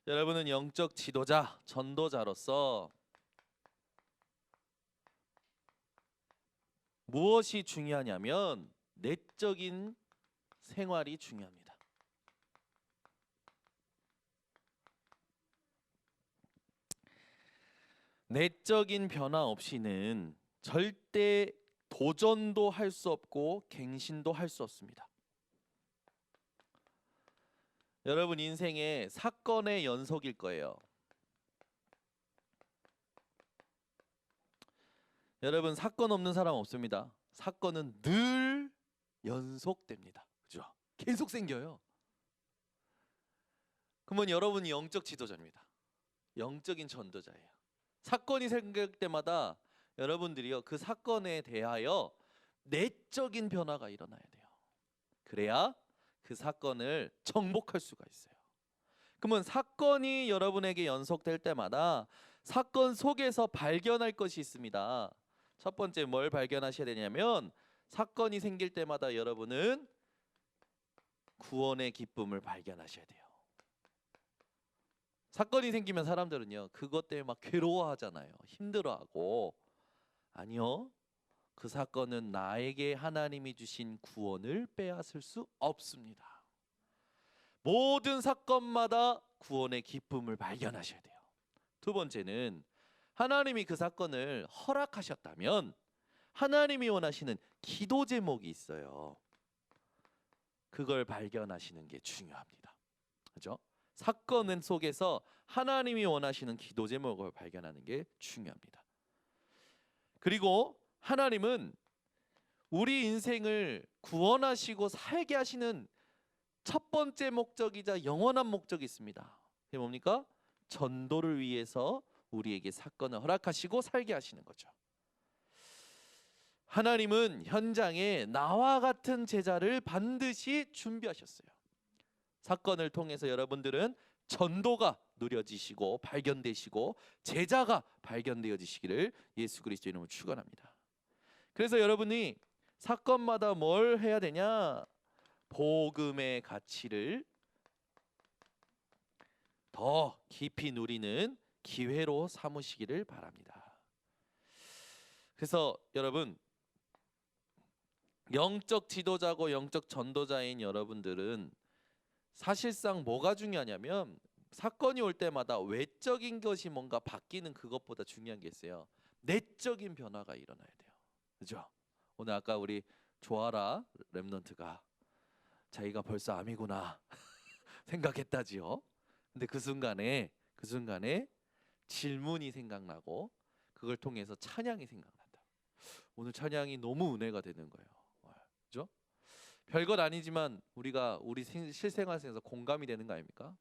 여러분은 영적 지도자, 전도자로서 무엇이 중요하냐면 내적인 생활이 중요합니다. 내적인 변화 없이는 절대 도전도 할 수 없고 갱신도 할 수 없습니다. 여러분 인생의 사건의 연속일 거예요. 여러분 사건 없는 사람 없습니다. 사건은 늘 연속됩니다. 그죠? 계속 생겨요. 그러면 여러분이 영적 지도자입니다. 영적인 전도자예요. 사건이 생길 때마다 여러분들이요 그 사건에 대하여 내적인 변화가 일어나야 돼요. 그래야 그 사건을 정복할 수가 있어요. 그러면 사건이 여러분에게 연속될 때마다 사건 속에서 발견할 것이 있습니다. 첫 번째 뭘 발견하셔야 되냐면 사건이 생길 때마다 여러분은 구원의 기쁨을 발견하셔야 돼요. 사건이 생기면 사람들은요 그것 때문에 막 괴로워하잖아요. 힘들어하고. 아니요. 그 사건은 나에게 하나님이 주신 구원을 빼앗을 수 없습니다. 모든 사건마다 구원의 기쁨을 발견하셔야 돼요. 두 번째는 하나님이 그 사건을 허락하셨다면 하나님이 원하시는 기도 제목이 있어요. 그걸 발견하시는 게 중요합니다. 그죠? 사건 속에서 하나님이 원하시는 기도 제목을 발견하는 게 중요합니다. 그리고 하나님은 우리 인생을 구원하시고 살게 하시는 첫 번째 목적이자 영원한 목적이 있습니다. 그게 뭡니까? 전도를 위해서 우리에게 사건을 허락하시고 살게 하시는 거죠. 하나님은 현장에 나와 같은 제자를 반드시 준비하셨어요. 사건을 통해서 여러분들은 전도가 누려지시고 발견되시고 제자가 발견되어지시기를 예수 그리스도 이름으로 축원합니다. 그래서 여러분이 사건마다 뭘 해야 되냐? 복음의 가치를 더 깊이 누리는 기회로 삼으시기를 바랍니다. 그래서 여러분 영적 지도자고 영적 전도자인 여러분들은 사실상 뭐가 중요하냐면 사건이 올 때마다 외적인 것이 뭔가 바뀌는 그것보다 중요한 게 있어요. 내적인 변화가 일어나야 돼요. 그죠? 오늘 아까 우리 조아라 렘넌트가 자기가 벌써 암이구나 생각했다지요. 근데 그 순간에 질문이 생각나고 그걸 통해서 찬양이 생각난다. 오늘 찬양이 너무 은혜가 되는 거예요. 그죠? 별것 아니지만 우리가 우리 실생활에서 공감이 되는 거 아닙니까?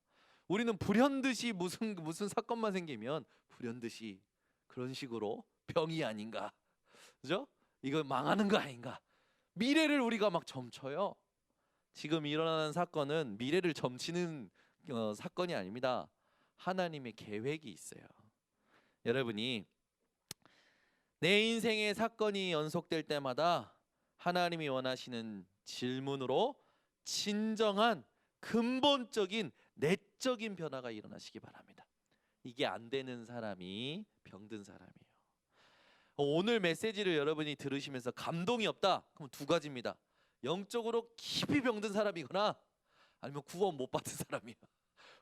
우리는 불현듯이 무슨 사건만 생기면 불현듯이 그런 식으로 병이 아닌가, 그죠? 이거 망하는 거 아닌가? 미래를 우리가 막 점쳐요. 지금 일어나는 사건은 미래를 점치는 사건이 아닙니다. 하나님의 계획이 있어요. 여러분이 내 인생의 사건이 연속될 때마다 하나님이 원하시는 질문으로 진정한 근본적인 내적인 변화가 일어나시기 바랍니다. 이게 안 되는 사람이 병든 사람이에요. 오늘 메시지를 여러분이 들으시면서 감동이 없다? 그럼 두 가지입니다. 영적으로 깊이 병든 사람이거나 아니면 구원 못 받은 사람이에요.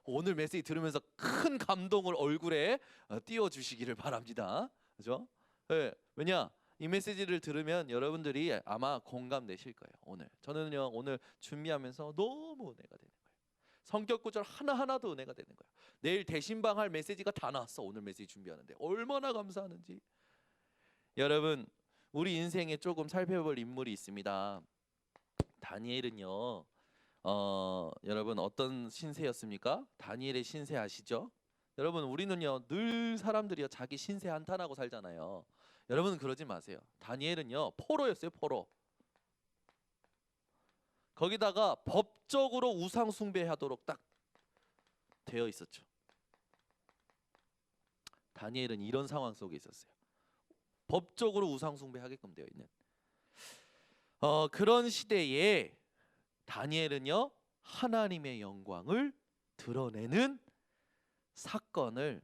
오늘 메시지 들으면서 큰 감동을 얼굴에 띄워주시기를 바랍니다. 그죠? 네, 왜냐? 이 메시지를 들으면 여러분들이 아마 공감되실 거예요. 저는요 오늘 준비하면서 너무 은혜가 되는 거예요. 성격 구절 하나하나도 은혜가 되는 거예요. 내일 대신방할 메시지가 다 나왔어. 오늘 메시지 준비하는데 얼마나 감사하는지. 여러분 우리 인생에 조금 살펴볼 인물이 있습니다. 다니엘은요 여러분 어떤 신세였습니까? 다니엘의 신세 아시죠? 여러분 우리는요 늘 사람들이요 자기 신세 한탄하고 살잖아요. 여러분은 그러지 마세요. 다니엘은요 포로였어요. 포로. 거기다가 법적으로 우상 숭배하도록 딱 되어 있었죠. 다니엘은 이런 상황 속에 있었어요. 법적으로 우상 숭배하게끔 되어 있는 그런 시대에 다니엘은요 하나님의 영광을 드러내는 사건을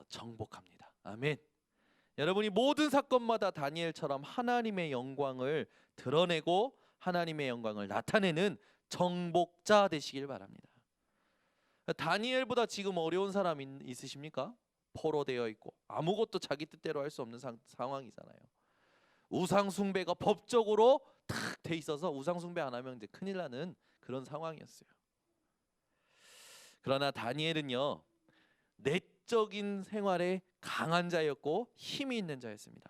정복합니다. 아멘. 여러분이 모든 사건마다 다니엘처럼 하나님의 영광을 드러내고 하나님의 영광을 나타내는 정복자 되시길 바랍니다. 다니엘보다 지금 어려운 사람 있으십니까? 포로되어 있고 아무것도 자기 뜻대로 할 수 없는 상황이잖아요. 우상 숭배가 법적으로 탁 돼 있어서 우상 숭배 안 하면 이제 큰일 나는 그런 상황이었어요. 그러나 다니엘은요, 내적인 생활에 강한 자였고 힘이 있는 자였습니다.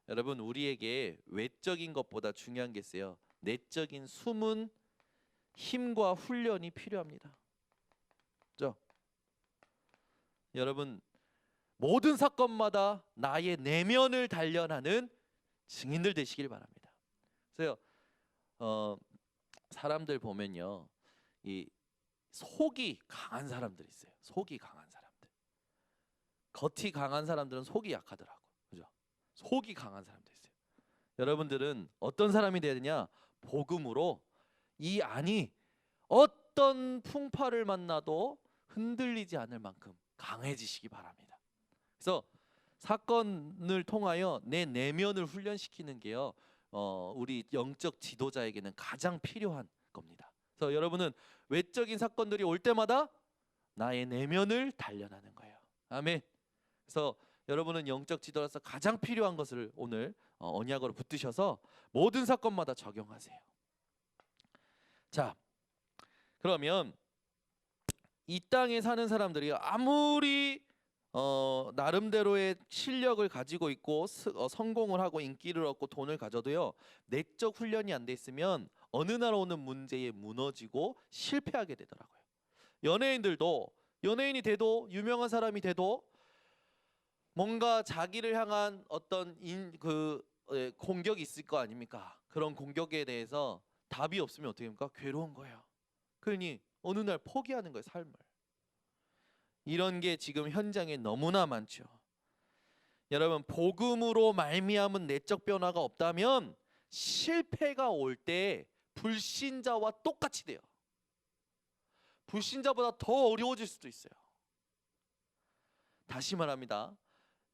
여러분, 우리에게 외적인 것보다 중요한 게 있어요. 내적인 숨은 힘과 훈련이 필요합니다. 그렇죠? 여러분, 모든 사건마다 나의 내면을 단련하는 증인들 되시길 바랍니다. 그래서 사람들 보면요, 이 속이 강한 사람들이 있어요. 속이 강한 사람들. 겉이 강한 사람들은 속이 약하더라고. 그죠? 속이 강한 사람도 있어요. 여러분들은 어떤 사람이 돼야 되냐? 복음으로 이 안이 어떤 풍파를 만나도 흔들리지 않을 만큼 강해지시기 바랍니다. 그래서 사건을 통하여 내 내면을 훈련시키는 게요, 우리 영적 지도자에게는 가장 필요한 겁니다. 그래서 여러분은 외적인 사건들이 올 때마다 나의 내면을 단련하는 거예요. 아멘. 그래서 여러분은 영적 지도자로서 가장 필요한 것을 오늘 언약으로 붙드셔서 모든 사건마다 적용하세요. 자, 그러면 이 땅에 사는 사람들이 아무리 나름대로의 실력을 가지고 있고 성공을 하고 인기를 얻고 돈을 가져도요, 내적 훈련이 안 돼 있으면 어느 날 오는 문제에 무너지고 실패하게 되더라고요. 연예인이 돼도 유명한 사람이 돼도 뭔가 자기를 향한 어떤 공격이 있을 거 아닙니까? 그런 공격에 대해서 답이 없으면 어떻게 됩니까? 괴로운 거예요. 그러니 어느 날 포기하는 거예요, 삶을. 이런 게 지금 현장에 너무나 많죠. 여러분, 복음으로 말미암은 내적 변화가 없다면 실패가 올 때 불신자와 똑같이 돼요. 불신자보다 더 어려워질 수도 있어요. 다시 말합니다.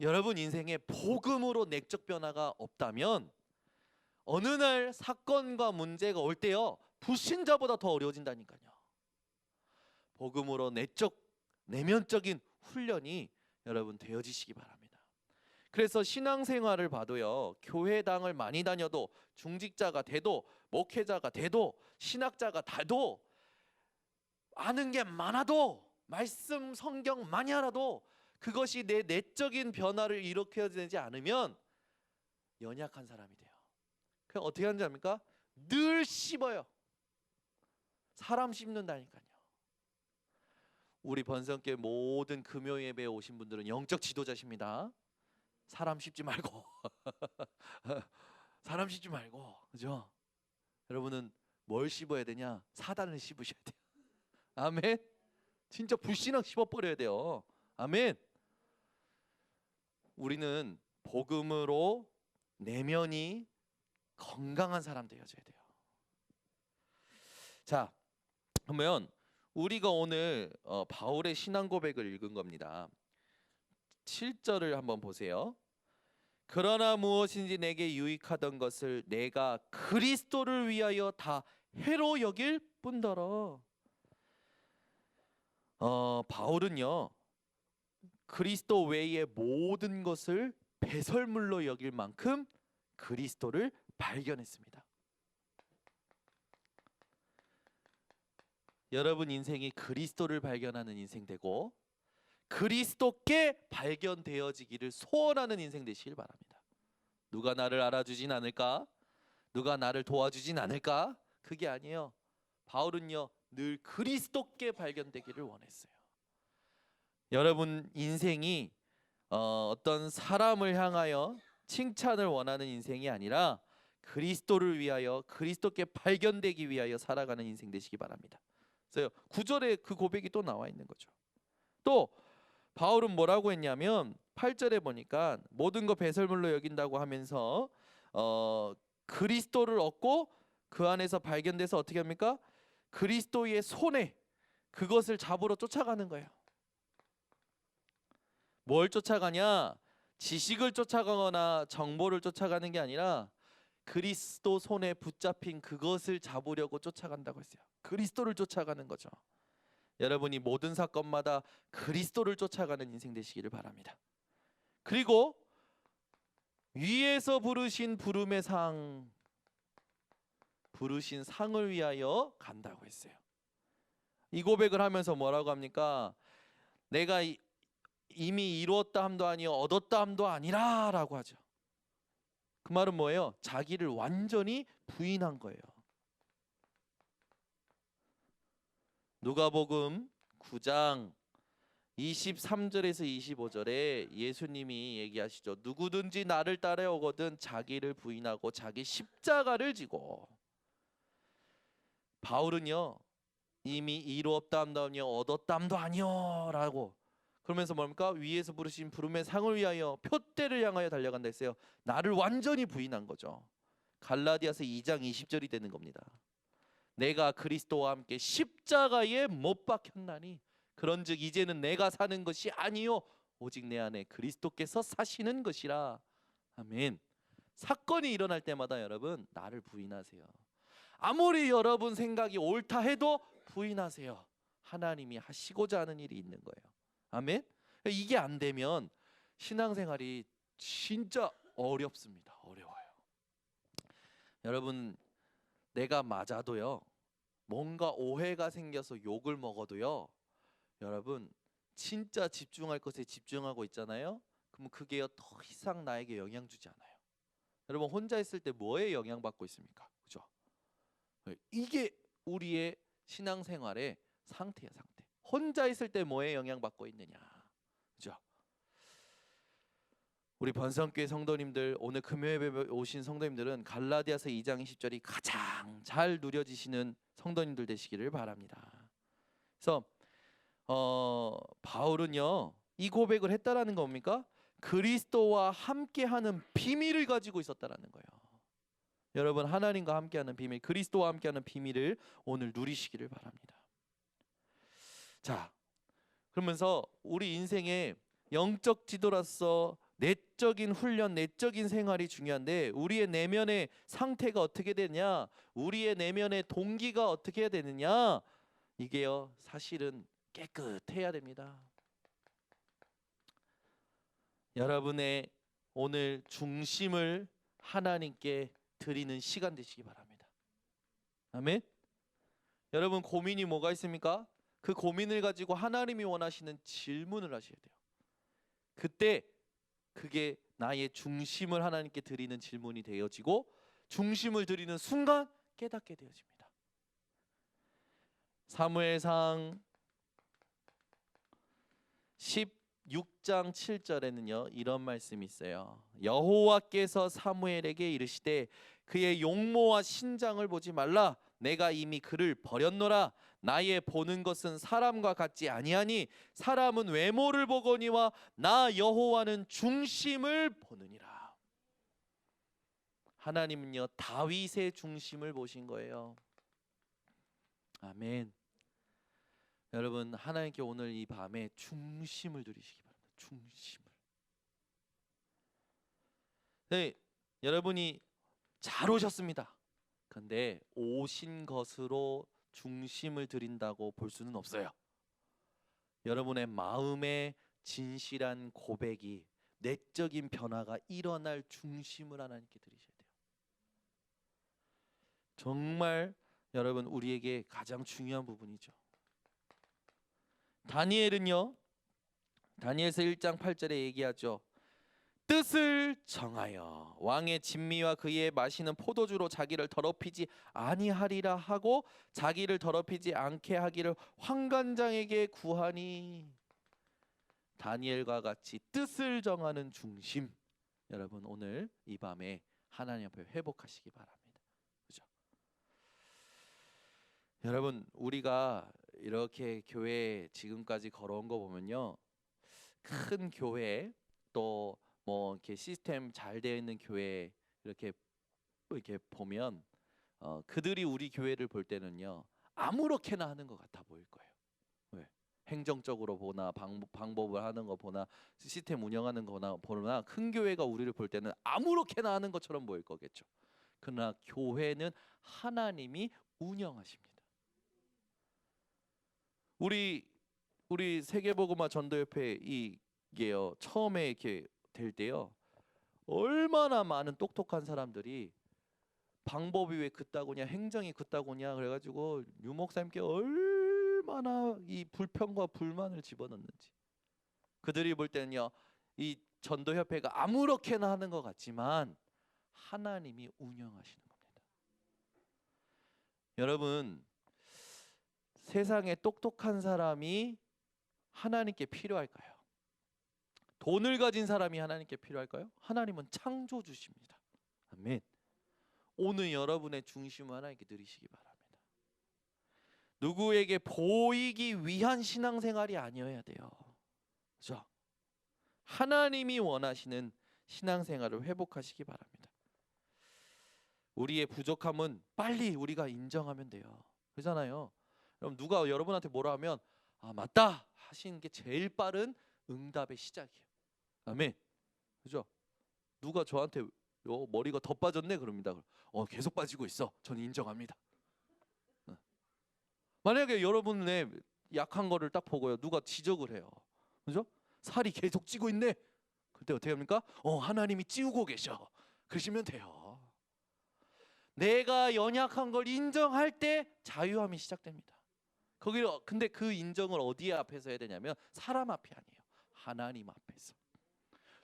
여러분 인생에 복음으로 내적 변화가 없다면 어느 날 사건과 문제가 올 때요, 불신자보다 더 어려워진다니까요. 복음으로 내면적인 훈련이 여러분 되어지시기 바랍니다. 그래서 신앙생활을 봐도요, 교회당을 많이 다녀도 중직자가 돼도 목회자가 돼도 신학자가 돼도 아는 게 많아도 말씀 성경 많이 알아도 그것이 내 내적인 변화를 일으켜내지 않으면 연약한 사람이 돼요. 그럼 어떻게 하는지 압니까? 늘 씹어요. 사람 씹는다니까요. 우리 번성교회 모든 금요 예배에 오신 분들은 영적 지도자십니다. 사람 씹지 말고 사람 씹지 말고, 그죠? 여러분은 뭘 씹어야 되냐? 사단을 씹으셔야 돼요. 아멘. 진짜 불신앙 씹어버려야 돼요. 아멘. 우리는 복음으로 내면이 건강한 사람 되어져야 돼요. 자, 그러면 우리가 오늘 바울의 신앙 고백을 읽은 겁니다. 7절을 한번 보세요. 그러나 무엇인지 내게 유익하던 것을 내가 그리스도를 위하여 다 해로 여길 뿐더러. 바울은요, 그리스도 외의 모든 것을 배설물로 여길 만큼 그리스도를 발견했습니다. 여러분 인생이 그리스도를 발견하는 인생 되고 그리스도께 발견되어지기를 소원하는 인생 되시길 바랍니다. 누가 나를 알아주진 않을까? 누가 나를 도와주진 않을까? 그게 아니에요. 바울은요, 늘 그리스도께 발견되기를 원했어요. 여러분 인생이 어떤 사람을 향하여 칭찬을 원하는 인생이 아니라 그리스도를 위하여 그리스도께 발견되기 위하여 살아가는 인생 되시기 바랍니다. 그래서 9절에 그 고백이 또 나와 있는 거죠. 또 바울은 뭐라고 했냐면 8절에 보니까 모든 거 배설물로 여긴다고 하면서 그리스도를 얻고 그 안에서 발견돼서 어떻게 합니까? 그리스도의 손에 그것을 잡으러 쫓아가는 거예요. 뭘 쫓아가냐? 지식을 쫓아가거나 정보를 쫓아가는 게 아니라 그리스도 손에 붙잡힌 그것을 잡으려고 쫓아간다고 했어요. 그리스도를 쫓아가는 거죠. 여러분이 모든 사건마다 그리스도를 쫓아가는 인생 되시기를 바랍니다. 그리고 위에서 부르신 부름의 상, 부르신 상을 위하여 간다고 했어요. 이 고백을 하면서 뭐라고 합니까? 내가 이미 이루었다 함도 아니요 얻었다 함도 아니라 라고 하죠. 그 말은 뭐예요? 자기를 완전히 부인한 거예요. 누가복음 9장 23절에서 25절에 예수님이 얘기하시죠. 누구든지 나를 따라오거든 자기를 부인하고 자기 십자가를 지고. 바울은요 이미 이루었다함도 아니요 얻었다함도 아니요 라고 그러면서 뭡니까? 위에서 부르신 부름의 상을 위하여 표대를 향하여 달려간다 했어요. 나를 완전히 부인한 거죠. 갈라디아서 2장 20절이 되는 겁니다. 내가 그리스도와 함께 십자가에 못 박혔나니 그런즉 이제는 내가 사는 것이 아니요 오직 내 안에 그리스도께서 사시는 것이라. 아멘. 사건이 일어날 때마다 여러분 나를 부인하세요. 아무리 여러분 생각이 옳다 해도 부인하세요. 하나님이 하시고자 하는 일이 있는 거예요. 아멘. 이게 안 되면 신앙생활이 진짜 어렵습니다. 어려워요. 여러분 내가 맞아도요 뭔가 오해가 생겨서 욕을 먹어도요 여러분 진짜 집중할 것에 집중하고 있잖아요. 그럼 그게요 더 이상 나에게 영향 주지 않아요. 여러분 혼자 있을 때 뭐에 영향받고 있습니까? 그죠? 이게 우리의 신앙생활의 상태야, 상태. 혼자 있을 때 뭐에 영향받고 있느냐, 그죠? 우리 번성교회 성도님들, 오늘 금요일에 오신 성도님들은 갈라디아서 2장 20절이 가장 잘 누려지시는 성도님들 되시기를 바랍니다. 그래서 바울은요 이 고백을 했다라는 거 뭡니까? 그리스도와 함께하는 비밀을 가지고 있었다라는 거예요. 여러분 하나님과 함께하는 비밀, 그리스도와 함께하는 비밀을 오늘 누리시기를 바랍니다. 자, 그러면서 우리 인생의 영적 지도로서 내적인 훈련, 내적인 생활이 중요한데 우리의 내면의 상태가 어떻게 되냐, 우리의 내면의 동기가 어떻게 해야 되느냐, 이게요 사실은 깨끗해야 됩니다. 여러분의 오늘 중심을 하나님께 드리는 시간 되시기 바랍니다. 아멘. 여러분 고민이 뭐가 있습니까? 그 고민을 가지고 하나님이 원하시는 질문을 하셔야 돼요. 그때 그게 나의 중심을 하나님께 드리는 질문이 되어지고 중심을 드리는 순간 깨닫게 되어집니다. 사무엘상 16장 7절에는요 이런 말씀이 있어요. 여호와께서 사무엘에게 이르시되 그의 용모와 신장을 보지 말라. 내가 이미 그를 버렸노라. 나의 보는 것은 사람과 같지 아니하니 사람은 외모를 보거니와 나 여호와는 중심을 보느니라. 하나님은요 다윗의 중심을 보신 거예요. 아멘. 여러분 하나님께 오늘 이 밤에 중심을 드리시기 바랍니다. 중심을. 네, 여러분이 잘 오셨습니다. 근데 오신 것으로 중심을 드린다고 볼 수는 없어요. 여러분의 마음에 진실한 고백이, 내적인 변화가 일어날 중심을 하나님께 드리셔야 돼요. 정말 여러분 우리에게 가장 중요한 부분이죠. 다니엘은요 다니엘서 1장 8절에 얘기하죠. 뜻을 정하여 왕의 진미와 그의 마시는 포도주로 자기를 더럽히지 아니하리라 하고 자기를 더럽히지 않게 하기를 환관장에게 구하니. 다니엘과 같이 뜻을 정하는 중심, 여러분 오늘 이 밤에 하나님 앞에 회복하시기 바랍니다. 그죠? 여러분 우리가 이렇게 교회 지금까지 걸어온 거 보면요 큰 교회 또 뭐 이렇게 시스템 잘 되어 있는 교회 이렇게 보면 그들이 우리 교회를 볼 때는요 아무렇게나 하는 것 같아 보일 거예요. 왜? 행정적으로 보나 방법을 하는 거 보나 시스템 운영하는 거나 보나 큰 교회가 우리를 볼 때는 아무렇게나 하는 것처럼 보일 거겠죠. 그러나 교회는 하나님이 운영하십니다. 우리 세계복음화 전도협회 이게요, 처음에 이렇게 될 때요, 얼마나 많은 똑똑한 사람들이 방법이 왜 그따구냐, 행정이 그따구냐 그래가지고 유 목사님께 얼마나 이 불평과 불만을 집어넣는지. 그들이 볼 때는요, 이 전도협회가 아무렇게나 하는 것 같지만 하나님이 운영하시는 겁니다. 여러분, 세상에 똑똑한 사람이 하나님께 필요할까요? 돈을 가진 사람이 하나님께 필요할까요? 하나님은 창조주십니다. 아멘. 오늘 여러분의 중심을 하나님께 드리시기 바랍니다. 누구에게 보이기 위한 신앙생활이 아니어야 돼요. 그렇죠? 하나님이 원하시는 신앙생활을 회복하시기 바랍니다. 우리의 부족함은 빨리 우리가 인정하면 돼요. 그러잖아요. 그럼 누가 여러분한테 뭐라 하면 아 맞다 하시는 게 제일 빠른 응답의 시작이에요. 아멘. 그죠? 누가 저한테 머리가 더 빠졌네 그럽니다. 계속 빠지고 있어. 저는 인정합니다. 만약에 여러분의 약한 거를 딱 보고요, 누가 지적을 해요. 그죠? 살이 계속 찌고 있네. 그때 어떻게 합니까? 하나님이 찌우고 계셔. 그러시면 돼요. 내가 연약한 걸 인정할 때 자유함이 시작됩니다. 근데 그 인정을 어디에 앞에서 해야 되냐면 사람 앞이 아니에요. 하나님 앞에서.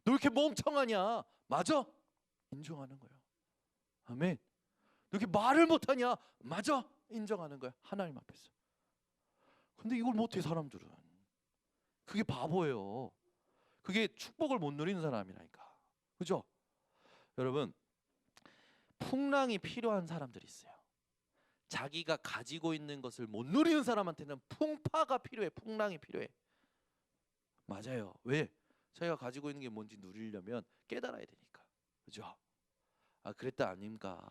너 이렇게 멍청하냐? 맞아. 인정하는 거예요. 아멘. 너 이렇게 말을 못하냐? 맞아. 인정하는 거예요. 하나님 앞에서. 근데 이걸 못해 사람들은. 그게 바보예요. 그게 축복을 못 누리는 사람이라니까. 그죠? 여러분, 풍랑이 필요한 사람들이 있어요. 자기가 가지고 있는 것을 못 누리는 사람한테는 풍파가 필요해. 풍랑이 필요해. 맞아요. 왜? 자기가 가지고 있는 게 뭔지 누리려면 깨달아야 되니까. 그죠? 그랬다 아닙니까?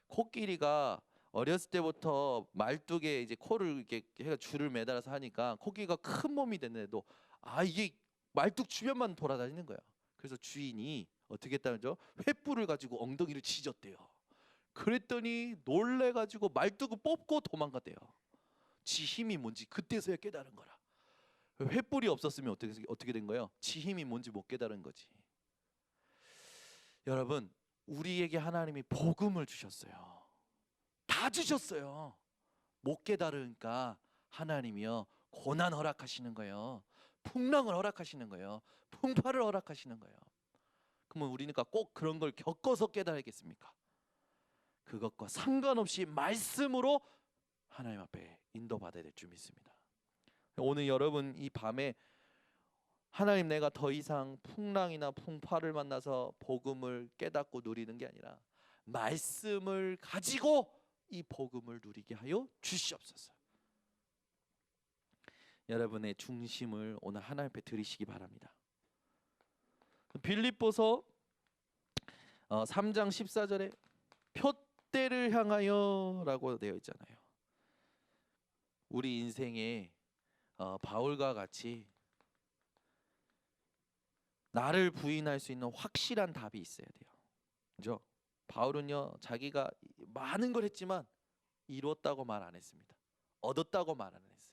코끼리가 어렸을 때부터 말뚝에 이제 코를 이렇게 해가 줄을 매달아서 하니까 코끼리가 큰 몸이 됐는데도 이게 말뚝 주변만 돌아다니는 거야. 그래서 주인이 어떻게 했다는죠? 횃불을 가지고 엉덩이를 치졌대요. 그랬더니 놀래가지고 말뚝을 뽑고 도망갔대요. 지 힘이 뭔지 그때서야 깨달은 거라. 횃불이 없었으면 어떻게 된 거예요? 지 힘이 뭔지 못 깨달은 거지. 여러분, 우리에게 하나님이 복음을 주셨어요. 다 주셨어요. 못 깨달으니까 하나님이요 고난 허락하시는 거예요. 풍랑을 허락하시는 거예요. 풍파를 허락하시는 거예요. 그러면 우리가 꼭 그런 걸 겪어서 깨달겠습니까? 그것과 상관없이 말씀으로 하나님 앞에 인도받아야 될 줄 믿습니다. 오늘 여러분 이 밤에 하나님, 내가 더 이상 풍랑이나 풍파를 만나서 복음을 깨닫고 누리는 게 아니라 말씀을 가지고 이 복음을 누리게 하여 주시옵소서. 여러분의 중심을 오늘 하나님 앞에 드리시기 바랍니다. 빌립보서 3장 14절에 표대를 향하여 라고 되어 있잖아요. 우리 인생에 바울과 같이 나를 부인할 수 있는 확실한 답이 있어야 돼요. 그죠? 바울은요 자기가 많은 걸 했지만 이뤘다고 말 안 했습니다. 얻었다고 말 안 했어요.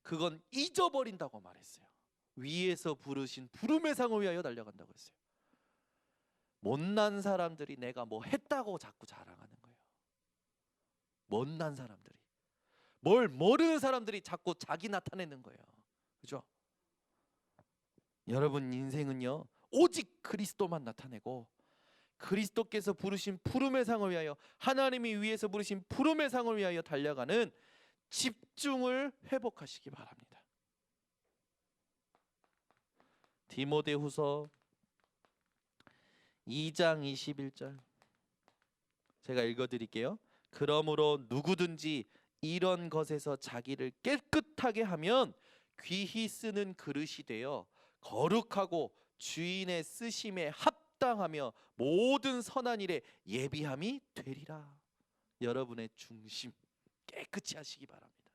그건 잊어버린다고 말했어요. 위에서 부르신 부름의 상을 위하여 달려간다고 했어요. 못난 사람들이 내가 뭐 했다고 자꾸 자랑하는 거예요. 못난 사람들이, 뭘 모르는 사람들이 자꾸 자기 나타내는 거예요. 그죠? 여러분 인생은요 오직 그리스도만 나타내고 그리스도께서 부르신 부름의 상을 위하여, 하나님이 위에서 부르신 부름의 상을 위하여 달려가는 집중을 회복하시기 바랍니다. 디모데후서 2장 21절 제가 읽어드릴게요. 그러므로 누구든지 이런 것에서 자기를 깨끗하게 하면 귀히 쓰는 그릇이 되어 거룩하고 주인의 쓰심에 합당하며 모든 선한 일에 예비함이 되리라. 여러분의 중심 깨끗이 하시기 바랍니다.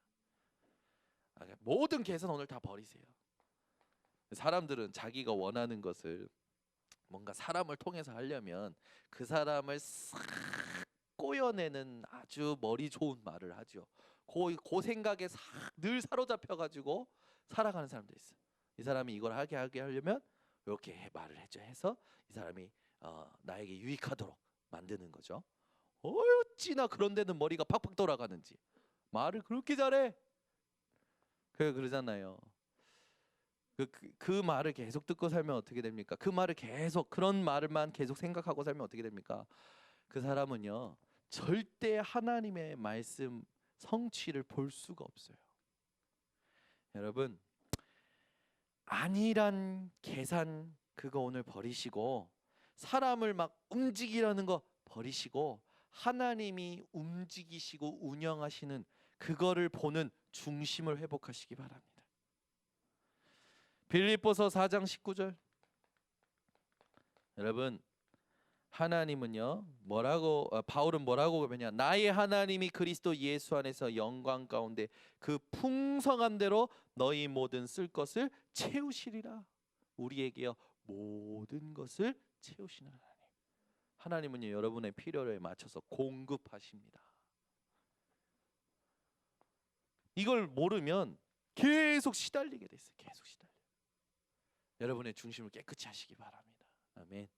모든 계산 오늘 다 버리세요. 사람들은 자기가 원하는 것을 뭔가 사람을 통해서 하려면 그 사람을 싹 꼬여내는 아주 머리 좋은 말을 하죠. 그 생각에 늘 사로잡혀 가지고 살아가는 사람도 있어. 이 사람이 이걸 하게 하려면 이렇게 말을 해서 이 사람이 나에게 유익하도록 만드는 거죠. 어찌나 그런 데는 머리가 팍팍 돌아가는지 말을 그렇게 잘해. 그러잖아요. 그 말을 계속 듣고 살면 어떻게 됩니까? 그 말을 계속 그런 말만 계속 생각하고 살면 어떻게 됩니까? 그 사람은요 절대 하나님의 말씀 성취를 볼 수가 없어요. 여러분, 안일한 계산 그거 오늘 버리시고 사람을 막 움직이려는 거 버리시고 하나님이 움직이시고 운영하시는 그거를 보는 중심을 회복하시기 바랍니다. 빌립보서 4장 19절. 여러분, 하나님은요 바울은 뭐라고 하느냐? 나의 하나님이 그리스도 예수 안에서 영광 가운데 그 풍성한 대로 너희 모든 쓸 것을 채우시리라. 우리에게요 모든 것을 채우시는 하나님은요 여러분의 필요에 맞춰서 공급하십니다. 이걸 모르면 계속 시달리게 돼 있어요. 계속 시달려. 여러분의 중심을 깨끗이 하시기 바랍니다. 아멘.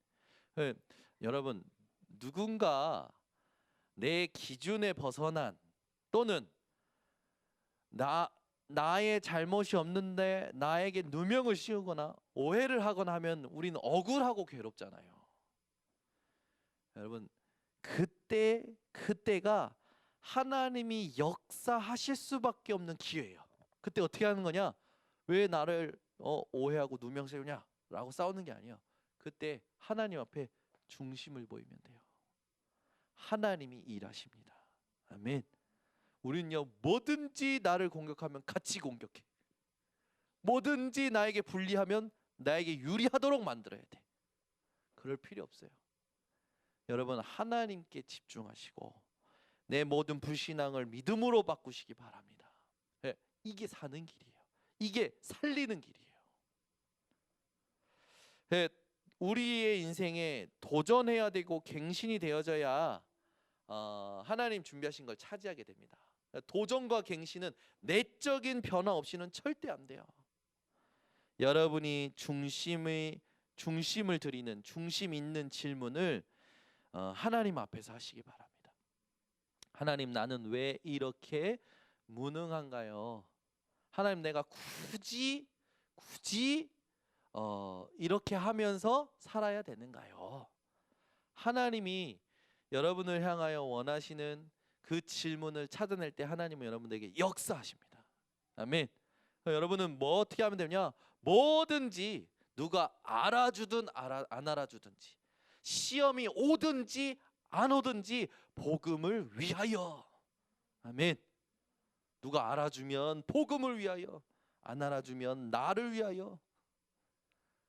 여러분, 누군가 내 기준에 벗어난 또는 나의 잘못이 없는데 나에게 누명을 씌우거나 오해를 하거나 하면 우리는 억울하고 괴롭잖아요. 여러분, 그때가 하나님이 역사하실 수밖에 없는 기회예요. 그때 어떻게 하는 거냐? 왜 나를 오해하고 누명 세우냐? 라고 싸우는 게 아니에요. 그때 하나님 앞에 중심을 보이면 돼요. 하나님이 일하십니다. 아멘. 우리는요 뭐든지 나를 공격하면 같이 공격해. 뭐든지 나에게 불리하면 나에게 유리하도록 만들어야 돼. 그럴 필요 없어요. 여러분, 하나님께 집중하시고 내 모든 불신앙을 믿음으로 바꾸시기 바랍니다. 이게 사는 길이에요. 이게 살리는 길이에요. 우리의 인생에 도전해야 되고 갱신이 되어져야 하나님 준비하신 걸 차지하게 됩니다. 도전과 갱신은 내적인 변화 없이는 절대 안 돼요. 여러분이 중심을 드리는 중심 있는 질문을 하나님 앞에서 하시기 바랍니다. 하나님, 나는 왜 이렇게 무능한가요? 하나님, 내가 굳이 이렇게 하면서 살아야 되는가요? 하나님이 여러분을 향하여 원하시는 그 질문을 찾아낼 때 하나님은 여러분에게 역사하십니다. 아멘. 여러분은 뭐 어떻게 하면 되냐? 뭐든지 누가 알아주든 안 알아주든지 시험이 오든지 안 오든지 복음을 위하여. 아멘. 누가 알아주면 복음을 위하여, 안 알아주면 나를 위하여.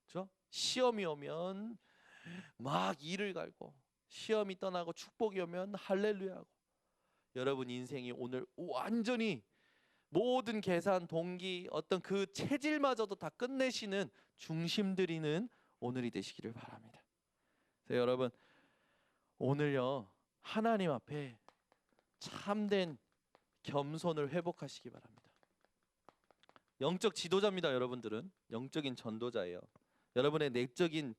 그렇죠? 시험이 오면 막 이를 갈고 시험이 떠나고 축복이 오면 할렐루야하고. 여러분 인생이 오늘 완전히 모든 계산, 동기, 어떤 그 체질마저도 다 끝내시는 중심 들이는 오늘이 되시기를 바랍니다. 그래서 여러분 오늘요 하나님 앞에 참된 겸손을 회복하시기 바랍니다. 영적 지도자입니다. 여러분들은 영적인 전도자예요. 여러분의 내적인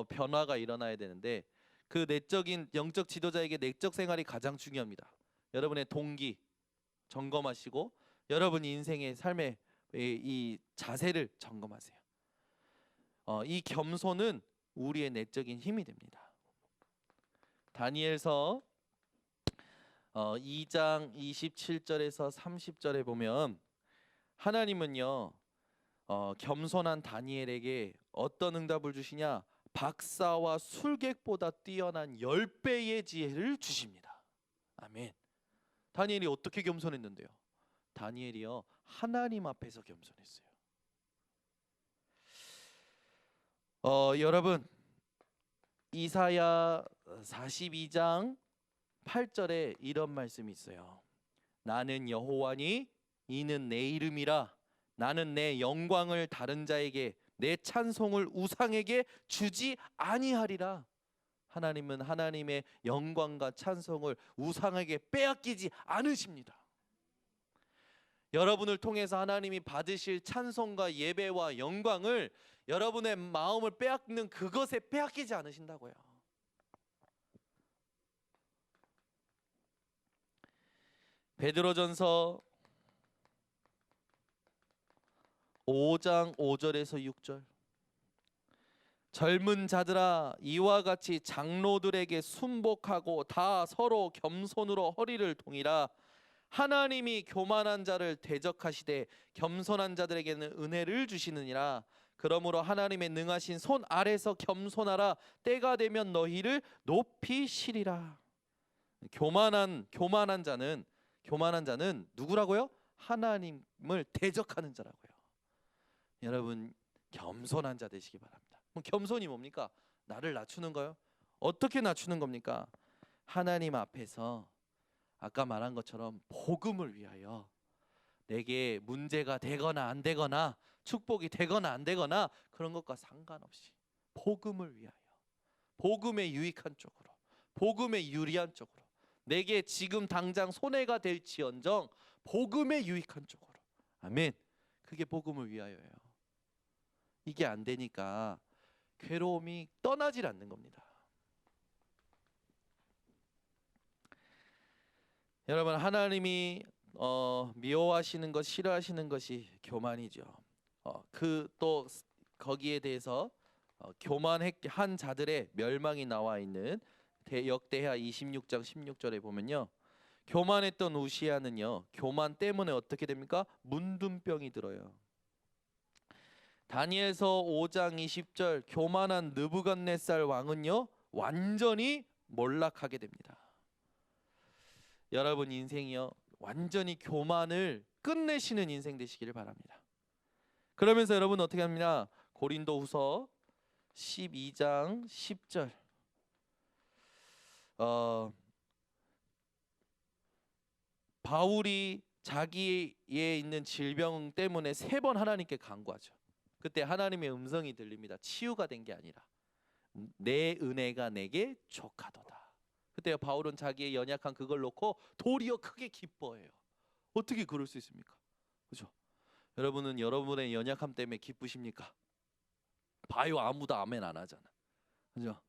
변화가 일어나야 되는데 그 내적인 영적 지도자에게 내적 생활이 가장 중요합니다. 여러분의 동기 점검하시고 여러분 인생의 삶의 이 자세를 점검하세요. 이 겸손은 우리의 내적인 힘이 됩니다. 다니엘서 2장 27절에서 30절에 보면 하나님은요 겸손한 다니엘에게 어떤 응답을 주시냐? 박사와 술객보다 뛰어난 10배의 지혜를 주십니다. 아멘. 다니엘이 어떻게 겸손했는데요? 다니엘이요 하나님 앞에서 겸손했어요. 여러분 이사야 42장 8절에 이런 말씀이 있어요. 나는 여호와니 이는 내 이름이라 나는 내 영광을 다른 자에게, 내 찬송을 우상에게 주지 아니하리라. 하나님은 하나님의 영광과 찬송을 우상에게 빼앗기지 않으십니다. 여러분을 통해서 하나님이 받으실 찬송과 예배와 영광을 여러분의 마음을 빼앗는 그것에 빼앗기지 않으신다고요. 베드로전서 5장 5절에서 6절. 젊은 자들아, 이와 같이 장로들에게 순복하고 다 서로 겸손으로 허리를 동이라. 하나님이 교만한 자를 대적하시되 겸손한 자들에게는 은혜를 주시느니라. 그러므로 하나님의 능하신 손 아래서 겸손하라. 때가 되면 너희를 높이시리라. 교만한 자는 누구라고요? 하나님을 대적하는 자라고요. 여러분, 겸손한 자 되시기 바랍니다. 겸손이 뭡니까? 나를 낮추는 거요. 어떻게 낮추는 겁니까? 하나님 앞에서 아까 말한 것처럼 복음을 위하여, 내게 문제가 되거나 안 되거나 축복이 되거나 안 되거나 그런 것과 상관없이 복음을 위하여, 복음에 유익한 쪽으로, 복음에 유리한 쪽으로, 내게 지금 당장 손해가 될지언정 복음에 유익한 쪽으로. 아멘. 그게 복음을 위하여예요. 이게 안 되니까 괴로움이 떠나질 않는 겁니다. 여러분, 하나님이 미워하시는 것, 싫어하시는 것이 교만이죠. 그 또 거기에 대해서 교만한 자들의 멸망이 나와 있는 역대하 26장 16절에 보면요, 교만했던 우시아는요, 교만 때문에 어떻게 됩니까? 문둥병이 들어요. 다니엘서 5장 20절, 교만한 느부갓네살 왕은요 완전히 몰락하게 됩니다. 여러분 인생이요, 완전히 교만을 끝내시는 인생 되시기를 바랍니다. 그러면서 여러분 어떻게 합니까? 고린도후서 12장 10절, 바울이 자기에 있는 질병 때문에 3번 하나님께 간구하죠. 그때 하나님의 음성이 들립니다. 치유가 된 게 아니라 내 은혜가 내게 족하도다. 그때 바울은 자기의 연약한 그걸 놓고 도리어 크게 기뻐해요. 어떻게 그럴 수 있습니까? 그렇죠? 여러분은 여러분의 연약함 때문에 기쁘십니까? 봐요, 아무도 아멘 안 하잖아. 그렇죠?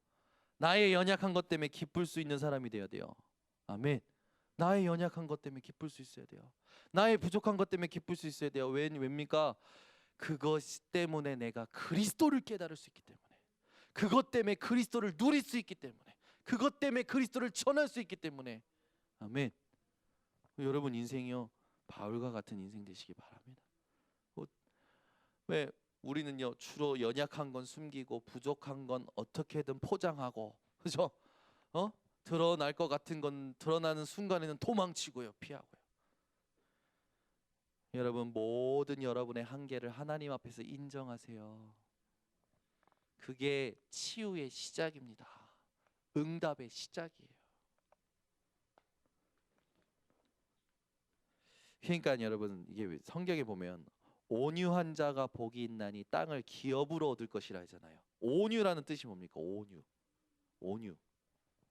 나의 연약한 것 때문에 기쁠 수 있는 사람이 되어야 돼요. 아멘. 나의 연약한 것 때문에 기쁠 수 있어야 돼요. 나의 부족한 것 때문에 기쁠 수 있어야 돼요. 왜입니까? 그것 때문에 내가 그리스도를 깨달을 수 있기 때문에, 그것 때문에 그리스도를 누릴 수 있기 때문에, 그것 때문에 그리스도를 전할 수 있기 때문에. 아멘. 여러분 인생이요, 바울과 같은 인생 되시기 바랍니다. 왜 우리는요 주로 연약한 건 숨기고 부족한 건 어떻게든 포장하고, 그죠? 드러날 것 같은 건 드러나는 순간에는 도망치고요, 피하고요. 여러분, 모든 여러분의 한계를 하나님 앞에서 인정하세요. 그게 치유의 시작입니다. 응답의 시작이에요. 그러니까 여러분, 이게 성경에 보면 온유한 자가 복이 있나니 땅을 기업으로 얻을 것이라 하잖아요. 온유라는 뜻이 뭡니까?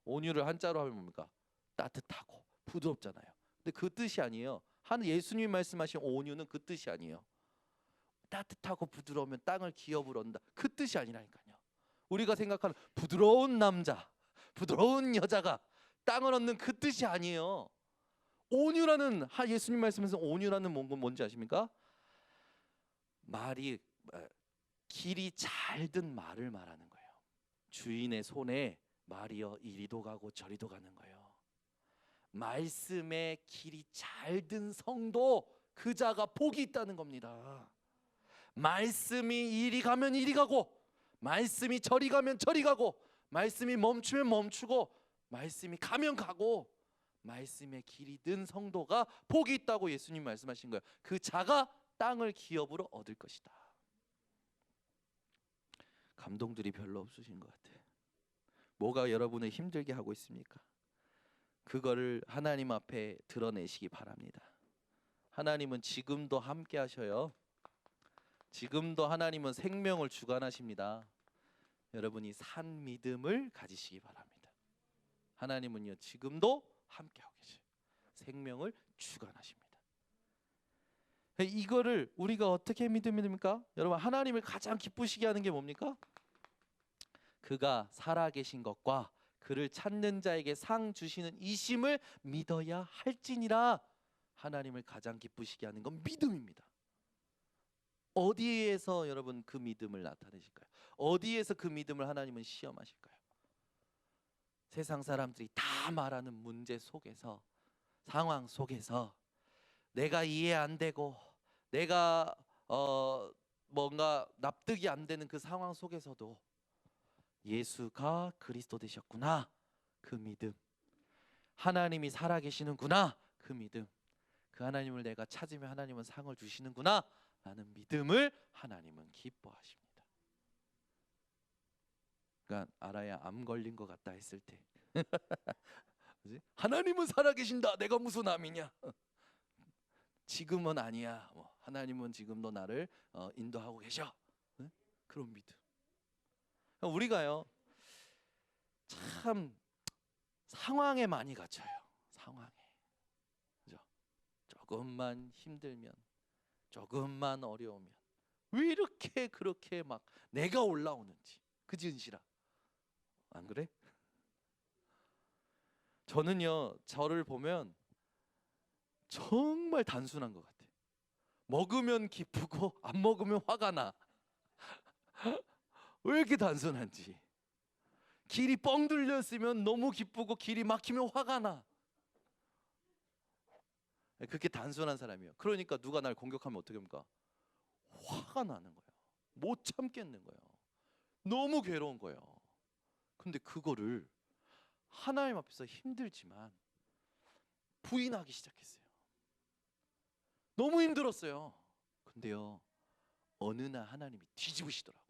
온유를 한자로 하면 뭡니까? 따뜻하고 부드럽잖아요. 근데 그 뜻이 아니에요. 예수님 말씀하신 온유는 그 뜻이 아니에요. 따뜻하고 부드러우면 땅을 기업으로 얻는다, 그 뜻이 아니라니까요. 우리가 생각하는 부드러운 남자, 부드러운 여자가 땅을 얻는 그 뜻이 아니에요. 온유라는, 예수님 말씀에서 온유라는 뭔지 아십니까? 말이 길이 잘 든 말을 말하는 거예요. 주인의 손에 말이여 이리도 가고 저리도 가는 거예요. 말씀에 길이 잘 든 성도, 그 자가 복이 있다는 겁니다. 말씀이 이리 가면 이리 가고, 말씀이 저리 가면 저리 가고, 말씀이 멈추면 멈추고, 말씀이 가면 가고, 말씀에 길이 든 성도가 복이 있다고 예수님 말씀하신 거예요. 그 자가 땅을 기업으로 얻을 것이다. 감동들이 별로 없으신 것 같아요. 뭐가 여러분을 힘들게 하고 있습니까? 그거를 하나님 앞에 드러내시기 바랍니다. 하나님은 지금도 함께 하셔요. 지금도 하나님은 생명을 주관하십니다. 여러분이 산 믿음을 가지시기 바랍니다. 하나님은요 지금도 함께하고 계셔요. 생명을 주관하십니다. 이거를 우리가 어떻게 믿습니까? 여러분, 하나님을 가장 기쁘시게 하는 게 뭡니까? 그가 살아계신 것과 그를 찾는 자에게 상 주시는 이심을 믿어야 할지니라. 하나님을 가장 기쁘시게 하는 건 믿음입니다. 어디에서 여러분 그 믿음을 나타내실까요? 어디에서 그 믿음을 하나님은 시험하실까요? 세상 사람들이 다 말하는 문제 속에서, 상황 속에서, 내가 이해 안 되고 내가 뭔가 납득이 안 되는 그 상황 속에서도 예수가 그리스도 되셨구나, 그 믿음, 하나님이 살아계시는구나, 그 믿음, 그 하나님을 내가 찾으면 하나님은 상을 주시는구나 라는 믿음을 하나님은 기뻐하십니다. 그러니까 알아야 암 걸린 것 같다 했을 때 하나님은 살아계신다, 내가 무슨 암이냐, 지금은 아니야, 하나님은 지금도 나를 인도하고 계셔, 그런 믿음. 우리가요 참 상황에 많이 갇혀요. 상황에, 그죠? 조금만 힘들면, 조금만 어려우면 왜 이렇게 그렇게 막 내가 올라오는지, 그지 은실아? 안 그래? 저는요 저를 보면 정말 단순한 것 같아요. 먹으면 기쁘고 안 먹으면 화가 나. 왜 이렇게 단순한지. 길이 뻥 뚫렸으면 너무 기쁘고 길이 막히면 화가 나. 그렇게 단순한 사람이에요. 그러니까 누가 날 공격하면 어떻게 합니까? 화가 나는 거예요. 못 참겠는 거예요. 너무 괴로운 거예요. 근데 그거를 하나님 앞에서 힘들지만 부인하기 시작했어요. 너무 힘들었어요. 근데요 어느 날 하나님이 뒤집으시더라고.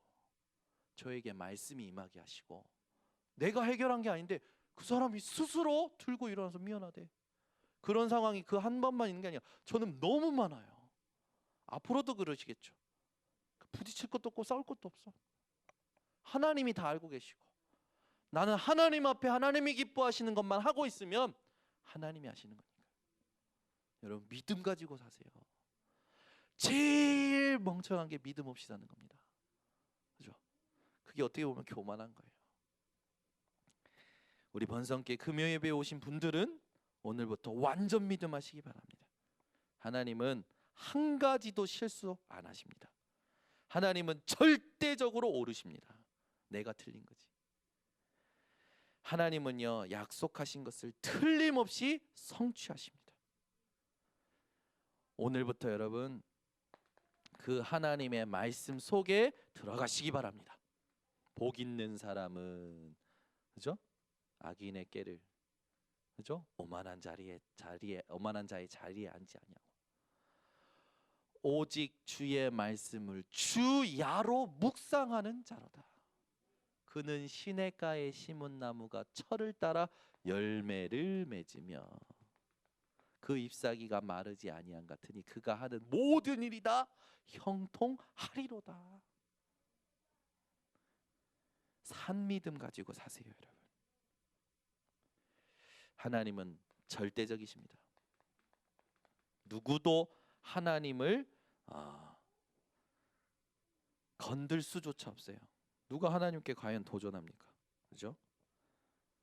저에게 말씀이 임하게 하시고, 내가 해결한 게 아닌데 그 사람이 스스로 들고 일어나서 미안하대. 그런 상황이 그 한 번만 있는 게 아니라 저는 너무 많아요. 앞으로도 그러시겠죠. 부딪힐 것도 없고 싸울 것도 없어. 하나님이 다 알고 계시고, 나는 하나님 앞에 하나님이 기뻐하시는 것만 하고 있으면 하나님이 하시는 거니까. 여러분 믿음 가지고 사세요. 제일 멍청한 게 믿음 없이 사는 겁니다. 그죠? 그게 어떻게 보면 교만한 거예요. 우리 번성교회 금요예배에 오신 분들은 오늘부터 완전 믿음하시기 바랍니다. 하나님은 한 가지도 실수 안 하십니다. 하나님은 절대적으로 옳으십니다. 내가 틀린 거지. 하나님은요 약속하신 것을 틀림없이 성취하십니다. 오늘부터 여러분 그 하나님의 말씀 속에 들어가시기 바랍니다. 복 있는 사람은, 그죠? 악인의 꾀를, 그죠? 오만한 자의 자리에 앉지 아니하고 오직 주의 말씀을 주야로 묵상하는 자로다. 그는 시냇가에 심은 나무가 철을 따라 열매를 맺으며 그 잎사귀가 마르지 아니한 같으니 그가 하는 모든 일이 다 형통하리로다. 산 믿음 가지고 사세요, 여러분. 하나님은 절대적이십니다. 누구도 하나님을 건들 수조차 없어요. 누가 하나님께 과연 도전합니까? 그죠?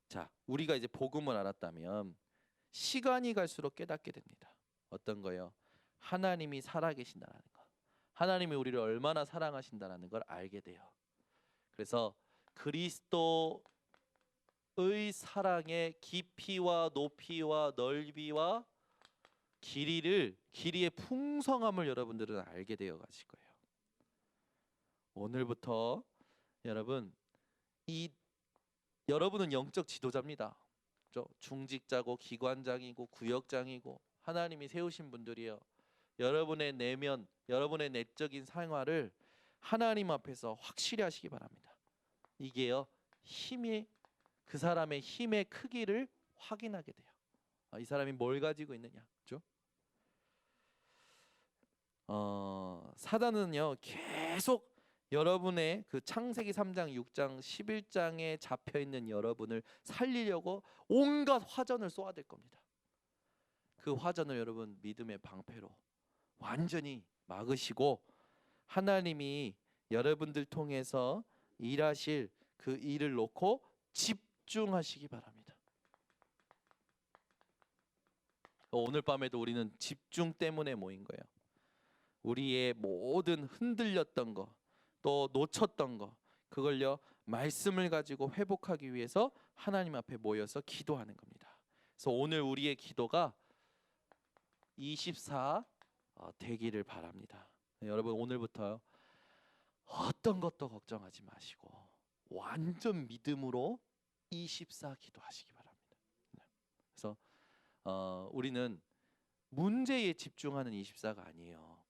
자, 우리가 이제 복음을 알았다면 시간이 갈수록 깨닫게 됩니다. 어떤 거요? 하나님이 살아계신다는 거, 하나님이 우리를 얼마나 사랑하신다는 걸 알게 돼요. 그래서 그리스도의 사랑의 깊이와 높이와 넓이와 길이의 풍성함을 여러분들은 알게 되어 가실 거예요. 오늘부터 여러분은 영적 지도자입니다. 중직자고 기관장이고 구역장이고 하나님이 세우신 분들이에요. 여러분의 내면, 여러분의 내적인 생활을 하나님 앞에서 확실히 하시기 바랍니다. 이게요 그 사람의 힘의 크기를 확인하게 돼요. 이 사람이 뭘 가지고 있느냐, 그렇죠? 사단은요 계속 여러분의 그 창세기 3장, 6장, 11장에 잡혀 있는 여러분을 살리려고 온갖 화전을 쏘아댈 겁니다. 그 화전을 여러분 믿음의 방패로 완전히 막으시고 하나님이 여러분들 통해서 일하실 그 일을 놓고 집중하시기 바랍니다. 오늘 밤에도 우리는 집중 때문에 모인 거예요. 우리의 모든 흔들렸던 거, 또 놓쳤던 거, 그걸요 말씀을 가지고 회복하기 위해서 하나님 앞에 모여서 기도하는 겁니다. 그래서 오늘 우리의 기도가 24 되기를 바랍니다. 여러분 오늘부터 어떤 것도 걱정하지 마시고 완전 믿음으로 24 기도하시기 바랍니다. 그래서 우리는 문제에 집중하는 24가 아니에요.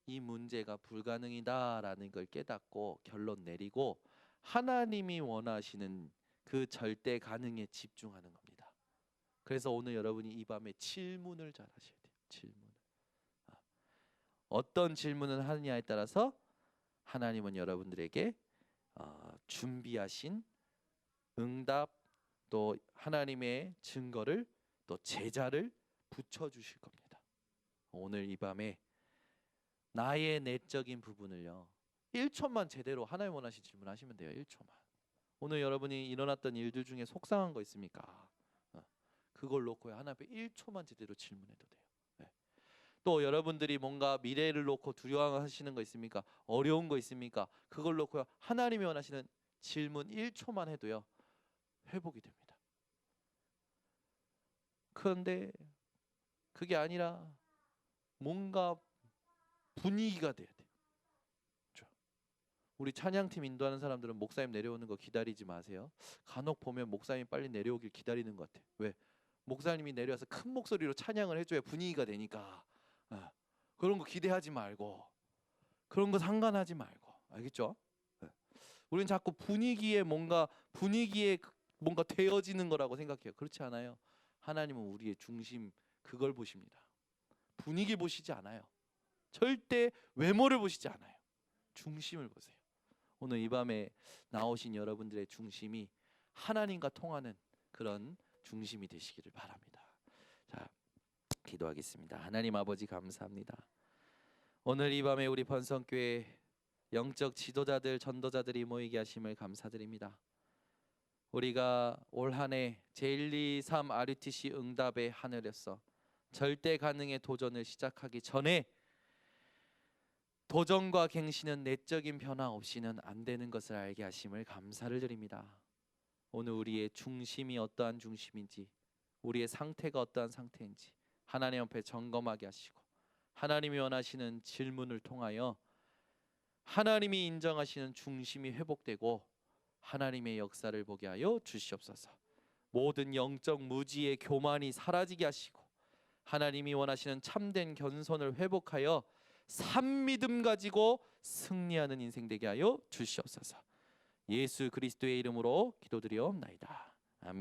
이 문제가 불가능이다라는 걸 깨닫고 결론 내리고 하나님이 원하시는 그 절대 가능에 집중하는 겁니다. 그래서 오늘 여러분이 이 밤에 질문을 잘 하셔야 돼요. 질문. 어떤 질문을 하느냐에 따라서 하나님은 여러분들에게 준비하신 응답 또 하나님의 증거를 또 제자를 붙여주실 겁니다. 오늘 이 밤에 나의 내적인 부분을요 1초만 제대로 하나님 원하신 질문하시면 돼요. 1초만. 오늘 여러분이 일어났던 일들 중에 속상한 거 있습니까? 그걸 놓고 하나님 앞에 1초만 제대로 질문해도 돼요. 또 여러분들이 뭔가 미래를 놓고 두려워하시는 거 있습니까? 어려운 거 있습니까? 그걸 놓고 하나님이 원하시는 질문 1초만 해도요 회복이 됩니다. 그런데 그게 아니라 뭔가 분위기가 돼야 돼요. 그렇죠? 우리 찬양팀 인도하는 사람들은 목사님 내려오는 거 기다리지 마세요. 간혹 보면 목사님 빨리 내려오길 기다리는 것 같아요. 왜? 목사님이 내려와서 큰 목소리로 찬양을 해줘야 분위기가 되니까. 그런 거 기대하지 말고 그런 거 상관하지 말고 알겠죠? 우리는 자꾸 분위기에 뭔가 되어지는 거라고 생각해요. 그렇지 않아요. 하나님은 우리의 중심 그걸 보십니다. 분위기 보시지 않아요. 절대 외모를 보시지 않아요. 중심을 보세요. 오늘 이 밤에 나오신 여러분들의 중심이 하나님과 통하는 그런 중심이 되시기를 바랍니다. 자, 기도하겠습니다. 하나님 아버지 감사합니다. 오늘 이 밤에 우리 번성교회 영적 지도자들 전도자들이 모이게 하심을 감사드립니다. 우리가 올 한해 제123 RUTC 응답의 하늘에서 절대 가능의 도전을 시작하기 전에 도전과 갱신은 내적인 변화 없이는 안 되는 것을 알게 하심을 감사를 드립니다. 오늘 우리의 중심이 어떠한 중심인지 우리의 상태가 어떠한 상태인지 하나님 앞에 점검하게 하시고 하나님이 원하시는 질문을 통하여 하나님이 인정하시는 중심이 회복되고 하나님의 역사를 보게 하여 주시옵소서. 모든 영적 무지의 교만이 사라지게 하시고 하나님이 원하시는 참된 겸손을 회복하여 산믿음 가지고 승리하는 인생 되게 하여 주시옵소서. 예수 그리스도의 이름으로 기도드리옵나이다. 아멘.